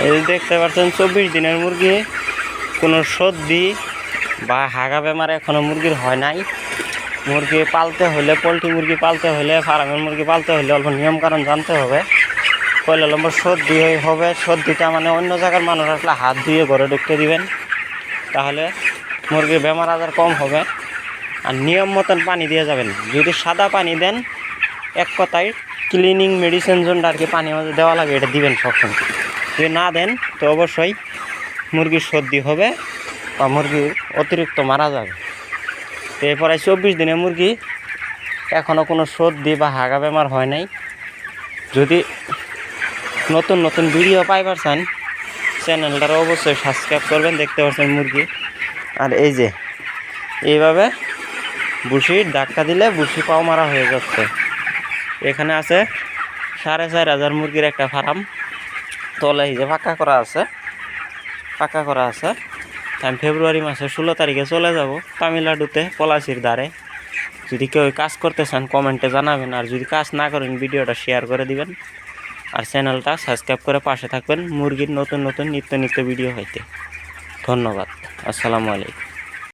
এই দেখতে পাচ্ছেন 24 দিনের মুরগি, কোনো সর্দি বা হাগা বেমার এখনও মুরগির হয় নাই। মুরগি পালতে হলে, পোলট্রি মুরগি পালতে হলে, ফার্মের মুরগি পালতে হলে অল্প নিয়মকানুন জানতে হবে। পয়লা নম্বর সর্দি হবে। সর্দিটা মানে অন্য জায়গার মানুষ আসলে হাত দিয়ে ঘরে ঢুকতে দিবেন, তাহলে মুরগির বেমার আজার কম হবে। আর নিয়ম মতন পানি দিয়ে যাবেন। যদি সাদা পানি দেন, এক কথায় ক্লিনিং মেডিসিন জন্য আর কি পানি মাঝে দেওয়া লাগে, এটা দিবেন সবসময়। যদি না দেন তো অবশ্যই মুরগির সর্দি হবে বা মুরগি অতিরিক্ত মারা যাবে। তো এরপরে 24 দিনের মুরগি এখনও কোনো সর্দি বা হাগা বেমার হয় নাই। যদি নতুন নতুন ভিডিও পাইবার চান, চ্যানেলটার অবশ্যই সাবস্ক্রাইব করবেন। দেখতে পাচ্ছেন মুরগি, আর এই যে এইভাবে বুসির ধাক্কা দিলে বুসি পাও মারা হয়ে যাচ্ছে। এখানে আছে 4500 মুরগির একটা ফার্ম, তলে এই যে পাকা করা আছে। আমি ফেব্রুয়ারি মাসের 16 তারিখে চলে যাব তামিলনাড়ুতে, পলাশির ধারে। যদি কেউ কাজ করতে চান কমেন্টে জানাবেন, আর যদি কাজ না করেন ভিডিওটা শেয়ার করে দিবেন, আর চ্যানেলটা সাবস্ক্রাইব করে পাশে থাকবেন মুরগির নতুন নতুন নিত্য ভিডিও হইতে। ধন্যবাদ। আসসালামু আলাইকুম।